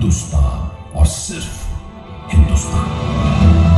हिंदुस्तान और सिर्फ हिंदुस्तान।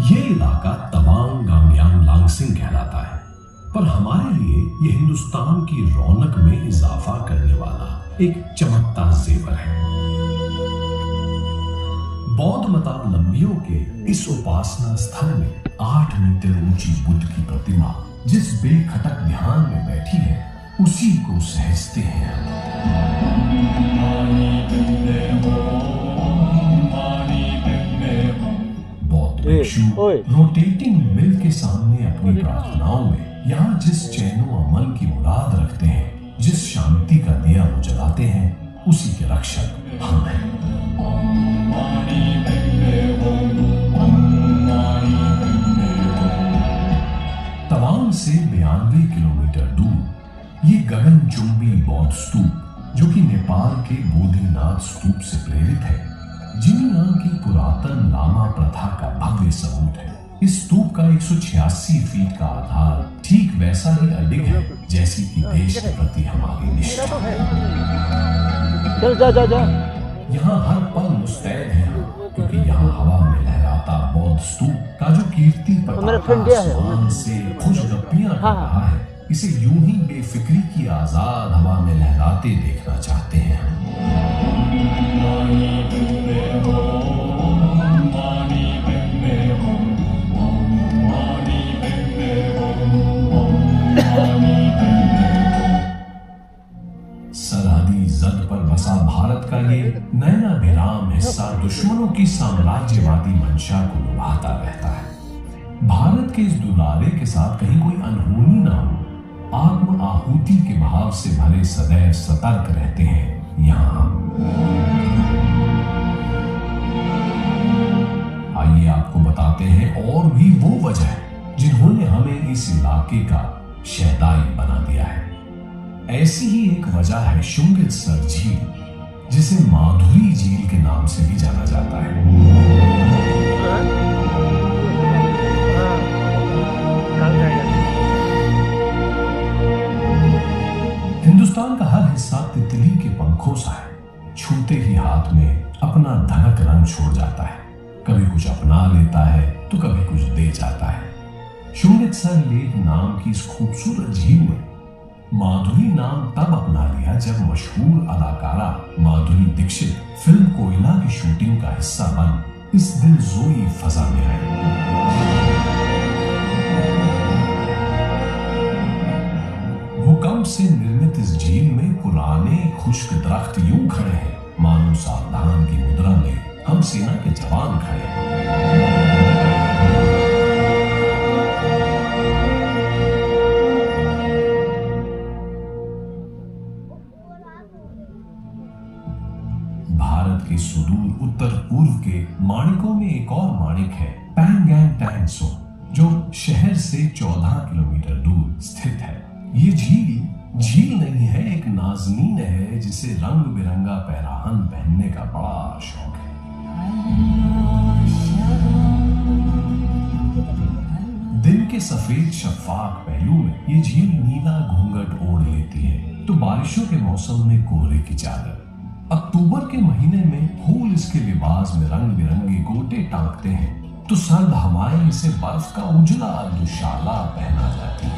ये इलाका तवांग गांग्यांग लांगसिंग कहलाता है, पर हमारे लिए यह हिंदुस्तान की रौनक में इजाफा करने वाला एक चमकता जेवर है। बौद्ध मतावलंबियों के इस उपासना स्थल में 8 मीटर ऊंची बुद्ध की प्रतिमा जिस बेखटक ध्यान में बैठी है, उसी को सहजते हैं। भिक्षु रोटेटिंग मिल के सामने अपनी प्रार्थनाओं में यहाँ जिस चैनो अमन की मुराद रखते हैं, जिस शांति का दिया वो जलाते हैं, उसी के रक्षक हम हैं। तवांग से 92 किलोमीटर दूर ये गगनचुंबी बौद्ध स्तूप, जो कि नेपाल के बोधिनाथ स्तूप से प्रेरित है, जिनियांग की पुरातन लामा प्रथा का भव्य सबूत है। इस स्तूप का 186 फीट का आधार ठीक वैसा ही अडिग है जैसी कि देश के प्रति हमारी निष्ठा है। यहाँ हर पल मुस्तैद है, क्योंकि यहाँ हवा में लहराता बौद्ध स्तूप का जो कीर्ति पताका आसमान से खुशगपियां कर रहा है, इसे यूं ही बेफिक्री की आजाद हवा में लहराते देखना चाहते हैं हम। सरहदी जद पर बसा भारत का ये नैना बेराम हिस्सा दुश्मनों की साम्राज्यवादी मंशा को लुभाता रहता है। भारत के इस दुलारे के साथ कहीं कोई अनहोनी ना हो, आत्म आहुति के भाव से भरे सदैव सतर्क रहते हैं यहाँ हम। आइए आपको बताते हैं और भी वो वजह जिन्होंने हमें इस इलाके का शहदाई बना दिया है। ऐसी ही एक वजह है शुंगितसर झील, जिसे माधुरी झील के नाम से भी जाना जाता है। हिंदुस्तान का हर हिस्सा तितली के पंखों सा है, छूते ही हाथ में अपना धनक रंग छोड़ जाता है। कभी कुछ अपना लेता है तो कभी कुछ दे जाता है। शुंगितसर लेक नाम की इस खूबसूरत झील में माधुरी नाम तब अपना लिया जब मशहूर अदाकारा माधुरी दीक्षित फिल्म कोयला की शूटिंग का हिस्सा बन इस दिलजोई फजा में आई। भूकंप से निर्मित इस झील में पुराने खुश्क दरख्त यूं खड़े हैं मानो सावधान की मुद्रा में हम सेना के जवान खड़े हैं। भारत के सुदूर उत्तर पूर्व के माणिकों में एक और माणिक है, पैंगैंग टैंग सो, जो शहर से 14 किलोमीटर दूर स्थित है। ये झील नहीं है, एक नाज़नीन है जिसे रंग बिरंगा पैराहन पहनने का बड़ा शौक है। दिन के सफेद शफाफ पहलू में ये झील नीला घूंघट ओढ़ लेती है, तो बारिशों के मौसम में कोहरे की चादर। अक्टूबर के महीने में फूल इसके लिबास में रंग बिरंगे गोटे टांगते हैं, तो सर्द हवाएं इसे बर्फ का उजला दुशाला पहना जाती है।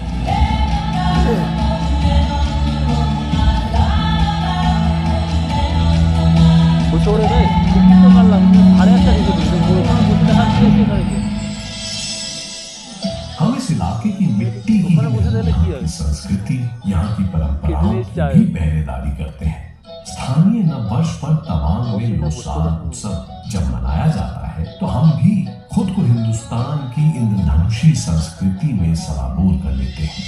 हम इस इलाके की मिट्टी की संस्कृति, यहाँ की परंपराओं की पहरेदारी करते हैं। स्थानीय नववर्ष पर तवांग में लोसार उत्सव जब मनाया जाता है, तो हम भी खुद को हिंदुस्तान की इंद्रधनुषी संस्कृति में सराबोर कर लेते हैं।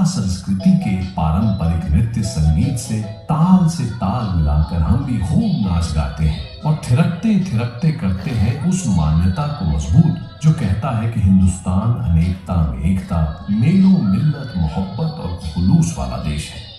हड़प्पा संस्कृति के पारंपरिक नृत्य संगीत से ताल मिलाकर हम भी खूब नाच गाते हैं और थिरकते थिरकते करते हैं उस मान्यता को मजबूत जो कहता है कि हिंदुस्तान अनेकता में एकता, मेलों मिल्लत मोहब्बत और खुलूस वाला देश है।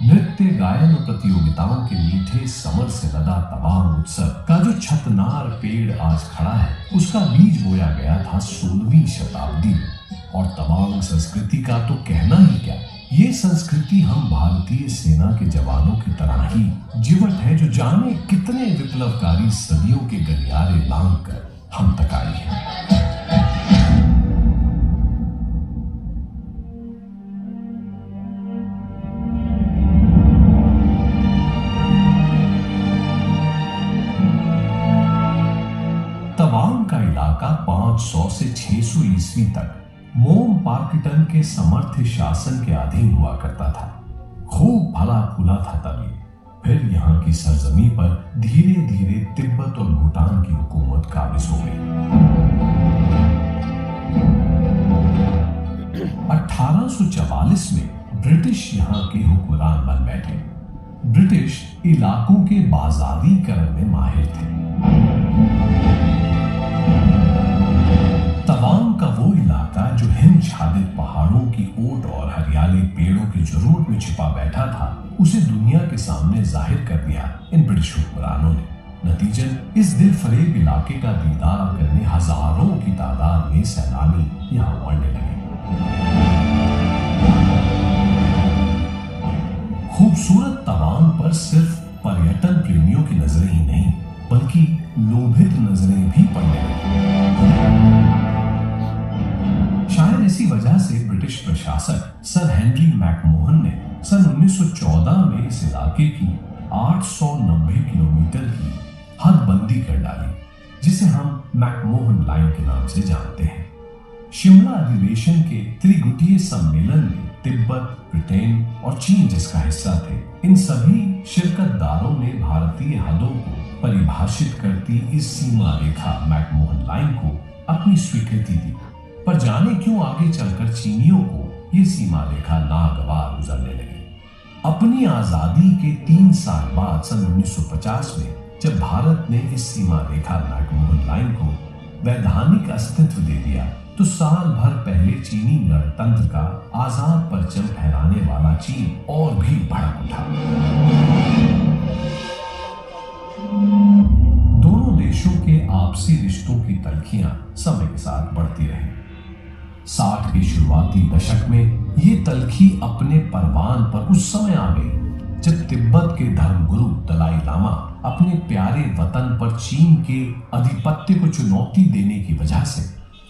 नृत्य गायन और प्रतियोगिताओं के मीठे समर से लदा तवांग उत्सव का जो छतनार पेड़ आज खड़ा है, उसका बीज बोया गया था 16वीं शताब्दी में। और तवांग संस्कृति का तो कहना ही क्या, ये संस्कृति हम भारतीय सेना के जवानों की तरह ही जीवट है जो जाने कितने विप्लवकारी सदियों के गलियारे लांघ कर हम तक आई है। तवांग का इलाका 500 से 600 ईस्वी तक मोम पार्किटन के समर्थ शासन के अधीन हुआ करता था। खूब फला फूला था तभी। फिर यहाँ की सरजमी पर धीरे धीरे तिब्बत और भूटान की हुकूमत काबिज हो गई। 1844 में ब्रिटिश यहाँ के हुक्मरान बन बैठे। ब्रिटिश इलाकों के बाजारीकरण में माहिर थे। तवांग का वो इलाका जो हिमछादित पहाड़ों की ओट और हरियाली पेड़ों की जुर्मट में छिपा बैठा था, उसे दुनिया के सामने जाहिर कर दिया इन ब्रिटिश हुक्मरानों ने। नतीजन इस दिल फरेब इलाके का दीदार करने हजारों की तादाद में सैलानी यहाँ उमड़ने लगे। खूबसूरत तवांग पर सिर्फ पर्यटन प्रेमियों की नजरें ही नहीं, बल्कि लोभित नजरें भी पड़ने लगी। शायद इसी वजह से ब्रिटिश प्रशासक सर हेनरी मैकमोहन ने सन 1914 में इस इलाके की 890 किलोमीटर की हदबंदी कर डाली, जिसे हम मैकमोहन लाइन के नाम से जानते हैं। शिमला अधिवेशन के त्रिगुटीय सम्मेलन में तिब्बत, ब्रिटेन और चीन जिसका हिस्सा थे, इन सभी शिरकतदारों ने भारतीय हदों को परिभाषित करती इस सीमा रेखा मैकमोहन लाइन को अपनी स्वीकृति दी। पर जाने क्यों आगे चलकर चीनियों को ये सीमा रेखा नागवार गुजरने लगी। अपनी आजादी के 3 साल बाद सन 1950 में जब भारत ने इस सीमा रेखा मैकमोहन लाइन को वैधानिक अस्तित्व दे दिया, तो साल भर पहले चीनी गणतंत्र का आजाद परचम फहराने वाला चीन और भी भड़क उठा। दोनों देशों के आपसी रिश्तों की तल्खियां समय के साथ बढ़ती रही। 60 के शुरुआती दशक में ये तल्खी अपने परवान पर उस समय आ गई जब तिब्बत के धर्मगुरु दलाई लामा अपने प्यारे वतन पर चीन के आधिपत्य को चुनौती देने की वजह से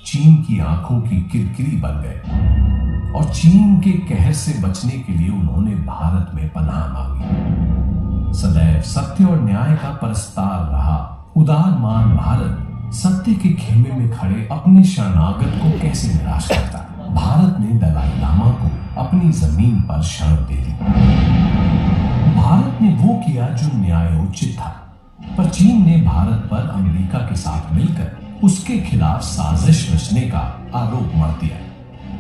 चीन की आंखों की किरकिरी बन गए और चीन के कहर से बचने के लिए उन्होंने भारत में पनाह मांगी। सदैव सत्य और न्याय का परस्तार रहा उदारमान भारत सत्य के खेमे में खड़े अपने शरणागत को कैसे निराश करता। भारत ने दलाई लामा को अपनी जमीन पर शरण दे दी। भारत ने वो किया जो न्यायोचित था, पर चीन ने भारत पर अमेरिका के साथ मिलकर उसके खिलाफ साजिश रचने का आरोप मढ़ दिया।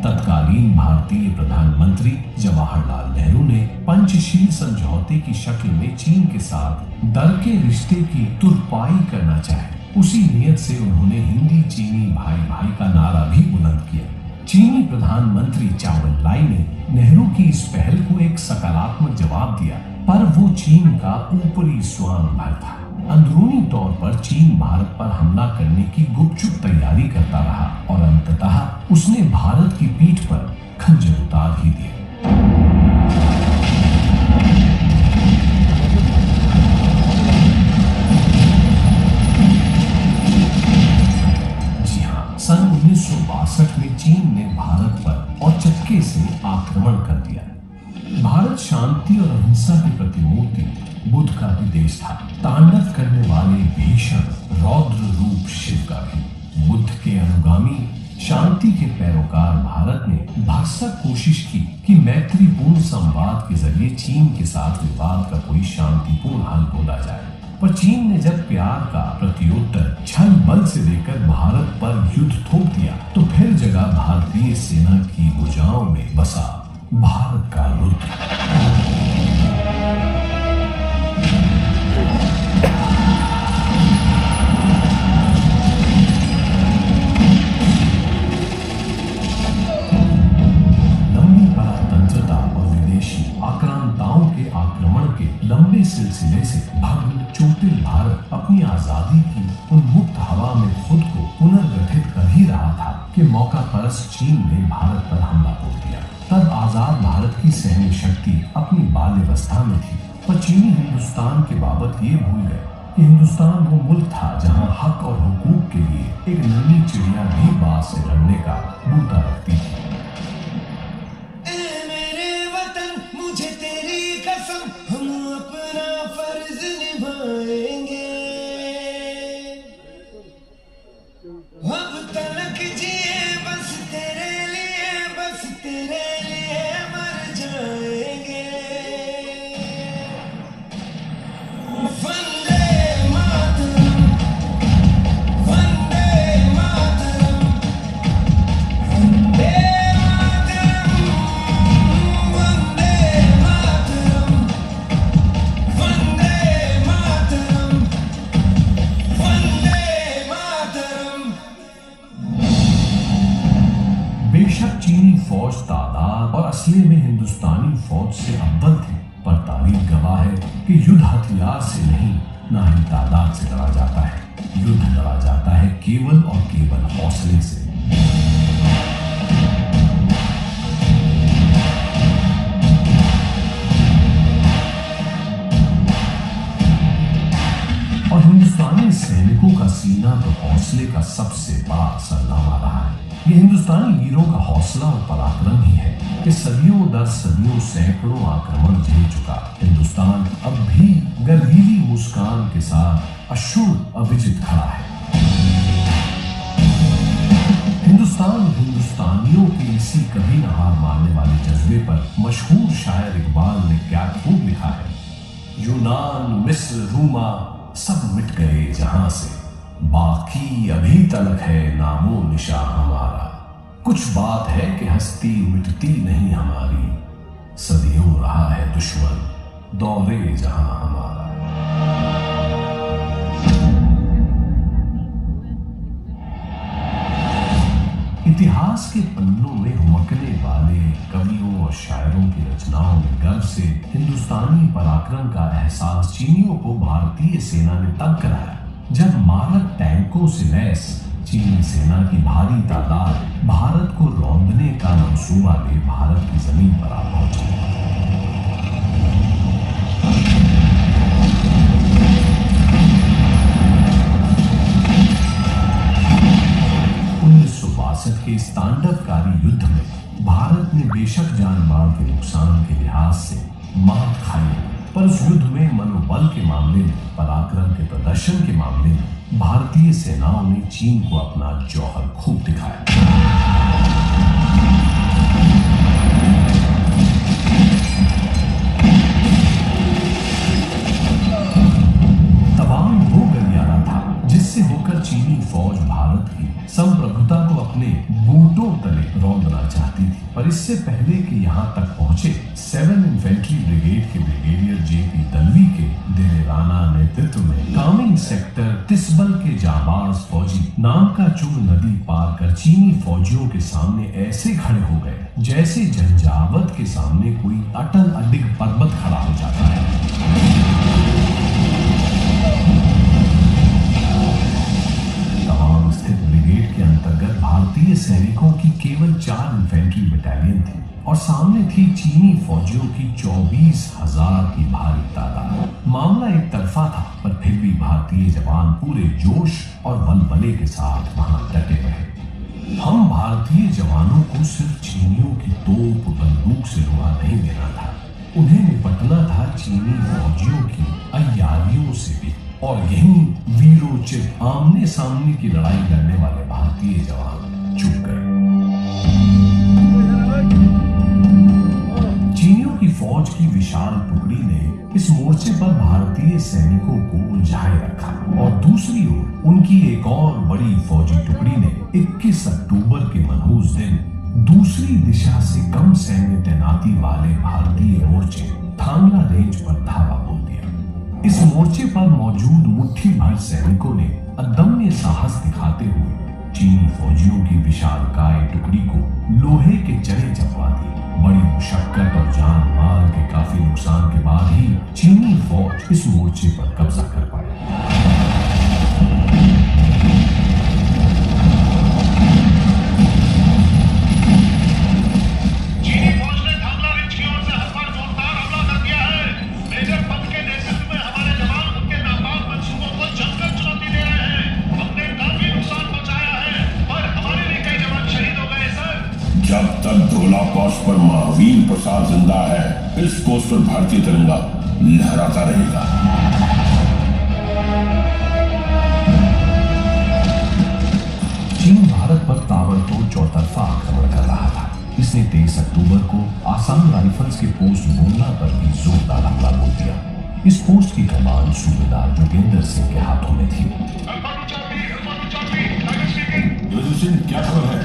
तत्कालीन भारतीय प्रधानमंत्री जवाहरलाल नेहरू ने पंचशील समझौते की शक्ल में चीन के साथ दर के रिश्ते की तुरपाई करना चाहे। उसी नियत से उन्होंने हिंदी चीनी भाई भाई का नारा भी बुलंद किया। चीनी प्रधानमंत्री चाउ एन लाई ने नेहरू की इस पहल को एक सकारात्मक जवाब दिया, पर वो चीन का ऊपरी स्वांग भर था। अंदरूनी तौर पर चीन भारत पर हमला करने की गुपचुप तैयारी करता रहा और अंततः उसने भारत की पीठ पर खंजर उतार ही दिया। जी हाँ, सन 1962 में चीन ने भारत पर औचक्के से आक्रमण कर दिया। भारत शांति और अहिंसा की प्रतिमूर्ति बुद्ध का भी देश था। तांडव करने वाले भीषण रौद्र रूप शिव का भी। बुद्ध के अनुगामी शांति के पैरोकार भारत ने भरसक कोशिश की कि मैत्रीपूर्ण संवाद के जरिए चीन के साथ विवाद का कोई शांतिपूर्ण हल ढूंढा जाए। पर चीन ने जब प्यार का प्रत्युत्तर छल बल से देकर भारत पर युद्ध थोप दिया, तो फिर जगह भारतीय सेना की भुजाओं में बसा भारत का रुद्र। आक्रांताओं के आक्रमण के लंबे सिलसिले से भव्य चोटिल भारत अपनी आजादी की उन्मुक्त हवा में खुद को पुनर्गठित कर ही रहा था कि मौका परस्त चीन ने भारत पर हमला बोल दिया। तब आजाद भारत की सैन्य शक्ति अपनी बाल्यावस्था में थी, पर चीनी हिंदुस्तान के बाबत ये भूल गए कि हिंदुस्तान वो मुल्क था जहाँ हक और हुकूक के लिए एक नन्ही चिड़िया भी बाज से लड़ने का बूता रखती थी। बेशक चीनी फौज तादाद और असले में हिंदुस्तानी फौज से अव्वल थी, पर तारीख गवाह है कि युद्ध हथियार से नहीं, ना ही तादाद से लड़ा जाता है। युद्ध लड़ा जाता है केवल और केवल हौसले से। और हिंदुस्तानी सैनिकों का सीना तो हौसले का सबसे बड़ा सरनामा रहा है। ये हिंदुस्तानी वीरों का हौसला और पराक्रम ही है कि सदियों दर सदियों सैकड़ों आक्रमण झेल चुका हिंदुस्तान अब भी गर्वीली मुस्कान के साथ अशुभ अविजित खड़ा है। हिंदुस्तान हिंदुस्तानियों के इसी कभी न हार मानने वाले जज्बे पर मशहूर शायर इकबाल ने क्या खूब लिखा है। यूनान, मिस्र, रूमा सब मिट गए जहां से, बाकी अभी तलक है नामो निशा हमारा। कुछ बात है कि हस्ती मिटती नहीं हमारी, सदियों रहा है दुश्मन दौरे जहां हमारा। इतिहास के पन्नों में हुमकने वाले कवियों और शायरों की रचनाओं में गर्व से हिंदुस्तानी पराक्रम का एहसास चीनियों को भारतीय सेना ने तब कराया जब मारक टैंकों से लैस चीनी सेना की भारी तादाद भारत को रौंदने का मंसूबा ले भारत की जमीन पर आ पहुंची। 1962 के इस तांडवकारी युद्ध में भारत ने बेशक जान माल के नुकसान के लिहाज से मात खाई, पर उस युद्ध में मनोबल के मामले में, पराक्रम के प्रदर्शन के मामले में भारतीय सेनाओं ने चीन को अपना जौहर खूब दिखाया। तवांग वो गलियारा था जिससे होकर चीनी फौज भारत की संप्रभुता को अपने बूटों तले रौंदना चाहती थी, पर इससे पहले कि यहाँ तक पहुंचे 7 इन्फेंट्री ब्रिगेड के ब्रिगेडियर जेपी दलवी के दिलेराना नेतृत्व में कामिंग सेक्टर तिस्बल के जाबाज फौजी नामकाचूर नदी पार कर चीनी फौजियों के सामने ऐसे खड़े हो गए जैसे झंझावत के सामने कोई अटल अडिग पर्वत खड़ा हो जाता है। तवांग स्थित ब्रिगेड के अंतर्गत भारतीय सैनिकों की केवल 4 इन्फेंट्री बटालियन थी और सामने थी चीनी फौजियों की 24,000 की भारी तादाद। मामला एक तरफा था, पर फिर भी भारतीय जवान पूरे जोश और बलबले के साथ वहां डटे रहे। हम भारतीय जवानों को सिर्फ चीनियों की तोप बंदूक से रोका नहीं देना था, उन्हें निपटना था चीनी फौजियों की अय्यारियों से भी। और यही वीरोचित आमने सामने की लड़ाई लड़ने वाले भारतीय जवान चुप गए। चीनियों की फौज की विशाल टुकड़ी ने इस मोर्चे पर भारतीय सैनिकों को उलझाए रखा और दूसरी ओर उनकी एक और बड़ी फौजी टुकड़ी ने 21 अक्टूबर के मनहूस दिन दूसरी दिशा से कम सैन्य तैनाती वाले भारतीय मोर्चे थांगला रेंज पर धावा बोल दिया। इस मोर्चे पर मौजूद मुट्ठी भर सैनिकों ने अदम्य साहस दिखाते हुए चीनी फौजियों की विशालकाय टुकड़ी को लोहे के चने चपवा दिए। बड़ी मुशक्कत और जान माल के काफी नुकसान के बाद ही चीनी फौज इस मोर्चे पर कब्जा कर पाई। जब तक धोला कोस्ट पर महावीर प्रसाद जिंदा है, इस कोस्ट पर भारतीय तिरंगा लहराता रहेगा। चीन भारत पर ताबड़तोड़ चौतरफा आक्रमण कर रहा था। इसने 23 अक्टूबर को आसाम राइफल्स के पोस्ट बुमला पर भी जोरदार हमला बोल दिया। इस पोस्ट की कमान सूबेदार जोगेंद्र सिंह के हाथों में थी। क्या खबर है?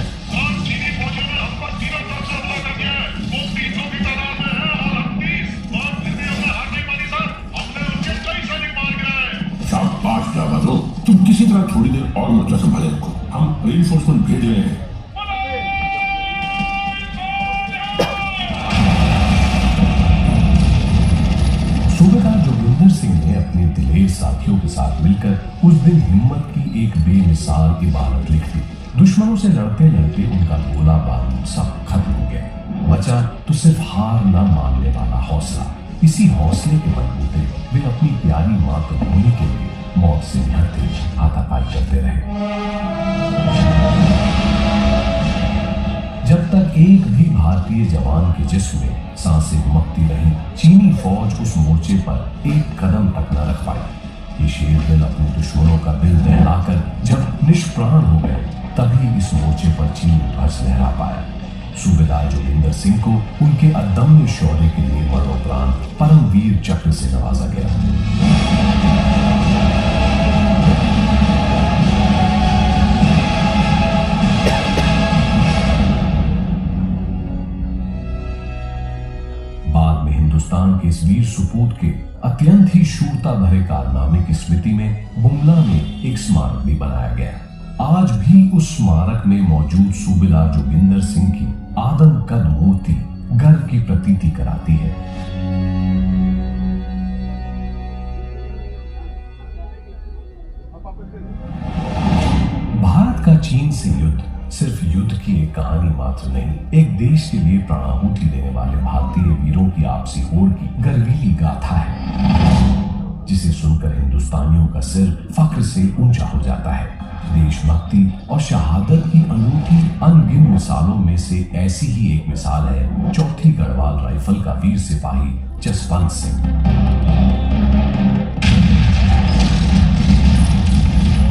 तुम किसी तरह थोड़ी देर और मोर्चा संभाले रखो, हम रीइंफोर्समेंट भेज रहे हैं। सूबेदार जोगिंदर सिंह ने अपने दिलेर साथियों के साथ मिलकर उस दिन हिम्मत की एक बेमिसाल इबारत लिख दी। दुश्मनों से लड़ते लड़ते उनका गोला बारूद सब खत्म हो गया। बचा तो सिर्फ हार न मानने वाला हौसला। इसी हौसले के बलबूते वे अपनी प्यारी मातृभूमि के लिए मौत से निहत्थे हाथापाई करते रहे। जब तक एक भी भारतीय जवान के जिस्म में सांसें घुमकती रही, चीनी फौज उस मोर्चे पर एक कदम तक न रख पाई। ये शेर दिल अपने दुश्मनों का दिल दहलाकर जब निष्प्राण हो गए, तभी इस मोर्चे पर चीन ध्वज लहरा पाया। सूबेदार जोगिंदर सिंह को उनके अदम्य शौर्य के लिए मरणोपरांत परमवीर चक्र से नवाजा गया। बाद में हिंदुस्तान के इस वीर सुपूत के अत्यंत ही शूरता भरे कारनामे की स्मृति में बुमला में एक स्मारक भी बनाया गया। आज भी उस स्मारक में मौजूद सूबेदार जोगिंदर सिंह की आदमकद मूर्ति गर्व की प्रतीति कराती है। भारत का चीन से युद्ध सिर्फ युद्ध की एक कहानी मात्र नहीं, एक देश के लिए प्राणाहुति देने वाले भारतीय वीरों की आपसी होड़ की गर्वीली गाथा है, जिसे सुनकर हिंदुस्तानियों का सिर फख्र से ऊंचा हो जाता है। देशभक्ति और शहादत की अनूठी अनगिन मिसालों में से ऐसी ही एक मिसाल है चौथी गढ़वाल राइफल का वीर सिपाही जसवंत सिंह,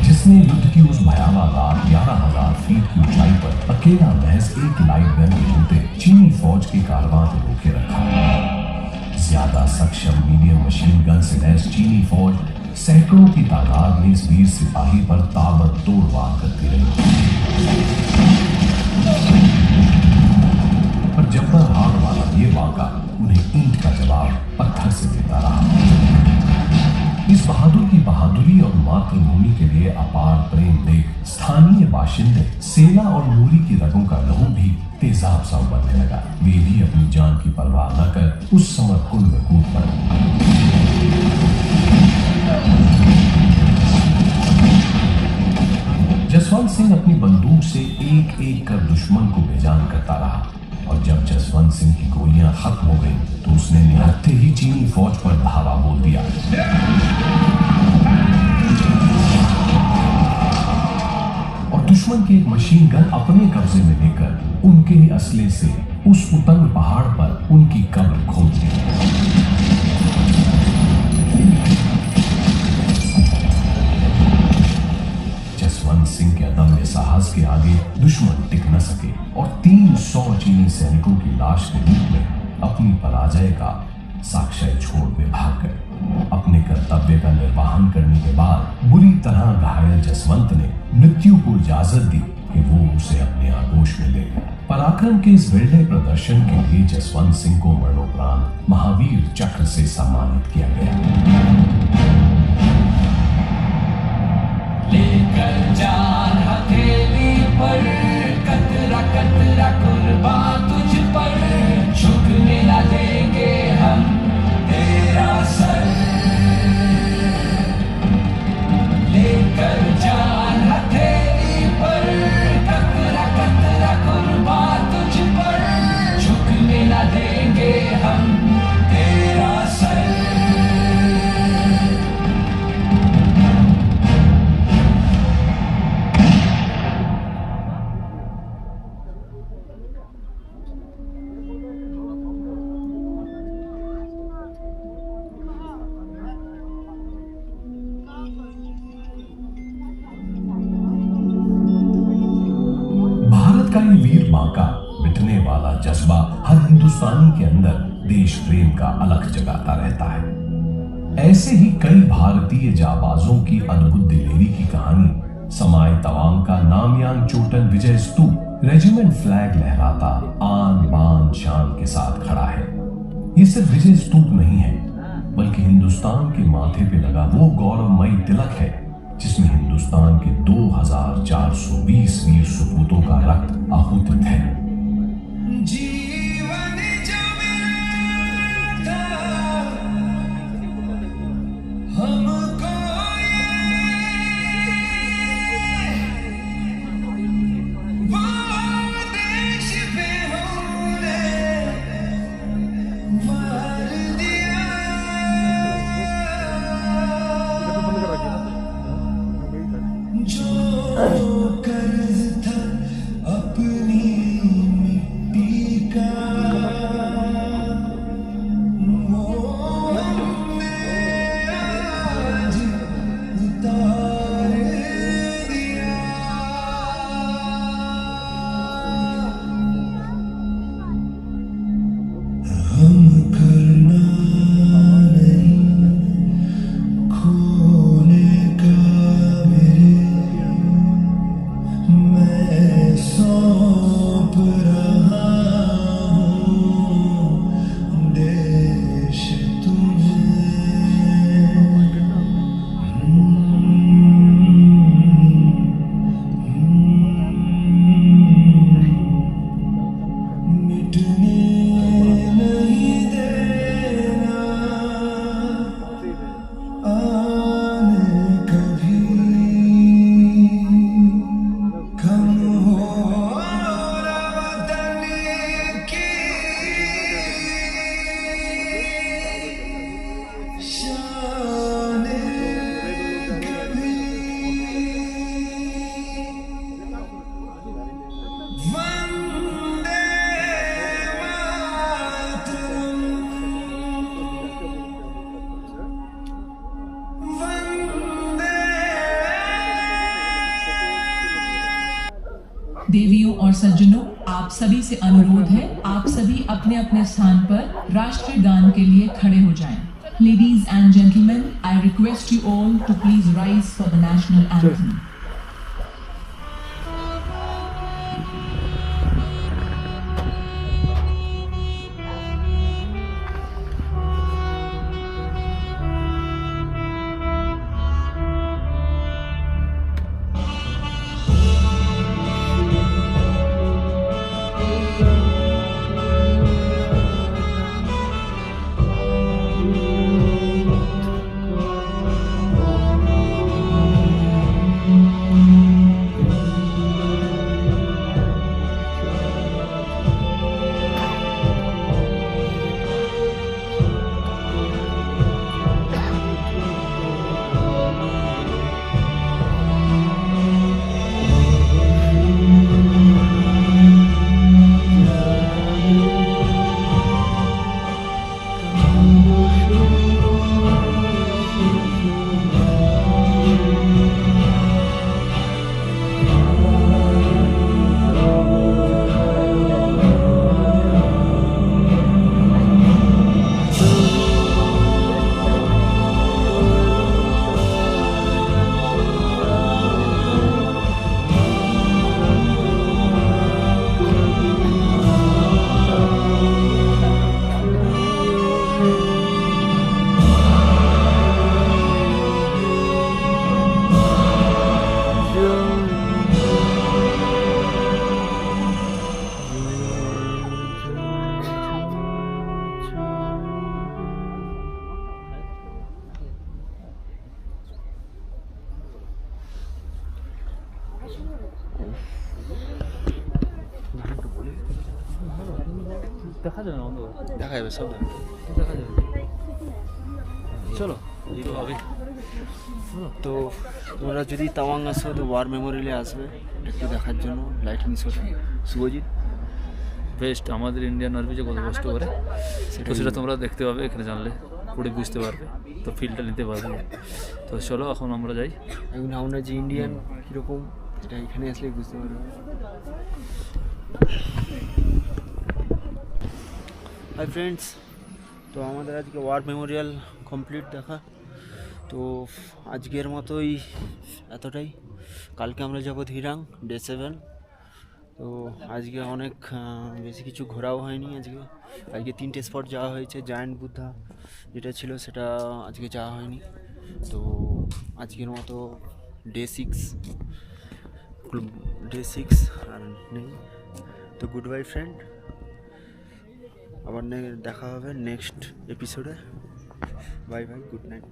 जिसने युद्ध की उस भयावह रात 11,000 फीट की ऊंचाई पर अकेला महज एक लाइट गन के होते चीनी फौज के कारवां को रोके रखा। ज्यादा सक्षम मीडियम मशीन गन से लैस चीनी फौज सैकड़ों की तादाद में इस वीर सिपाही पर ताबड़तोड़ वार करती रही। पर जब्बर हार वाला ये वाक़ा उन्हें ईंट का जवाब पत्थर से देता रहा। इस बहादुर की बहादुरी और मातृभूमि के लिए अपार प्रेम देख स्थानीय बाशिंदे सेना और लोरी की रगों का लहू भी तेजाब सा उबलने लगा। वे भी अपनी जान की परवाह न कर उस समर कुंड में कूद पड़े। जसवंत सिंह अपनी बंदूक से एक एक कर दुश्मन को बेजान करता रहा, और जब जसवंत सिंह की गोलियां खत्म हो गईं, तो उसने निहत्थे ही चीनी फौज पर धावा बोल दिया। और दुश्मन की एक मशीन गन अपने कब्जे में लेकर उनके ही असले से उस उतंग पहाड़ पर उनकी कब्र खोद दी। जसवंत सिंह के अदम्य साहस के आगे दुश्मन टिक न सके और 300 चीनी सैनिकों की लाश के रूप में अपनी पराजय का साक्ष्य छोड़ वे भाग गए। अपने कर्तव्य का निर्वहन करने के बाद बुरी तरह घायल जसवंत ने मृत्यु को इजाजत दी कि वो उसे अपने आगोश में ले गया। पराक्रम के इस विरले प्रदर्शन के लिए जसवंत सिंह को मरणोपरांत महावीर चक्र से सम्मानित किया गया। लेकर जान हथेली पर कतरा कतरा कुर्बान तुझ पर, झुकने न देंगे हम तेरा सर। लेकर जान हथेली पर कतरा कतरा कुर्बान तुझ पर, झुकने न देंगे हम तेरा सर। का ये वीर बांका मिटने वाला जज्बा हर हिंदुस्तानी के अंदर देश प्रेम का अलख जगाता रहता है। ऐसे ही कई भारतीय जाबाजों की अद्भुत दिलेरी की कहानी समाय तवांग का नामयान चोटन विजय स्तूप रेजिमेंट फ्लैग लहराता आन बान शान के साथ खड़ा है। ये सिर्फ विजय स्तूप नहीं है, बल्कि हिंदुस्तान के माथे पे लगा वो गौरवमयी तिलक है जिसमें हिंदुस्तान के 2420 वीर सपूतों का रक्त आहुतित है। जीवन जो मेरा था हमको वो देश पे हमने मार दिया। जो कर्ज था अपनी मिट्टी का वो हमने आज उतार दिया। हम करना नहीं खोने का मैं सौंप रहा हूँ देश तुम्हें। मिटने नहीं देना आने कभी कम हो वतन की शान कभी। वंदे मातरम, वंदे। देवियों और सज्जनों, आप सभी से अनुरोध है, आप सभी अपने अपने स्थान पर राष्ट्रीय गान के लिए खड़े हो जाएं। Ladies and gentlemen, I request you all to please rise for the national anthem. দেখা যাবে না অন্ধকার দেখা যাবে সব দেখা যাবে চলো তো আগে তো তোমরা যদি তাওয়াং আসো তো ওয়ার মেমোরিয়ালে আসবে একটু দেখার জন্য লাইটিং শো। শুভজিৎ বেস্ট আমাদের ইন্ডিয়ান আর্মি যে কত কষ্ট করে তো সেটা তোমরা দেখতে পাবে এখানে জানলে পুরো বুঝতে পারবে তো ফিলটা নিতে পারবে তো চলো এখন আমরা যাই এখন আমরা যে ইন্ডিয়ান কীরকম এটা এখানে আসলে বুঝতে পারবে। হাই ফ্রেন্ডস, তো আমাদের আজকে ওয়ার মেমোরিয়াল কমপ্লিট দেখা। তো আজকের মতোই এতটাই। কালকে আমরা যাব ধিরাং ডে 7। তো আজকে অনেক বেশি কিছু ঘোরাও হয়নি। আজকে 3টে স্পট যাওয়া হয়েছে। জায়ান্ট বুদ্ধা যেটা ছিল সেটা আজকে যাওয়া হয়নি। তো আজকের মতো ডে 6 আর নেই। তো গুড বাই ফ্রেন্ড, আবার দেখা হবে নেক্সট এপিসোডে। Bye bye, good night.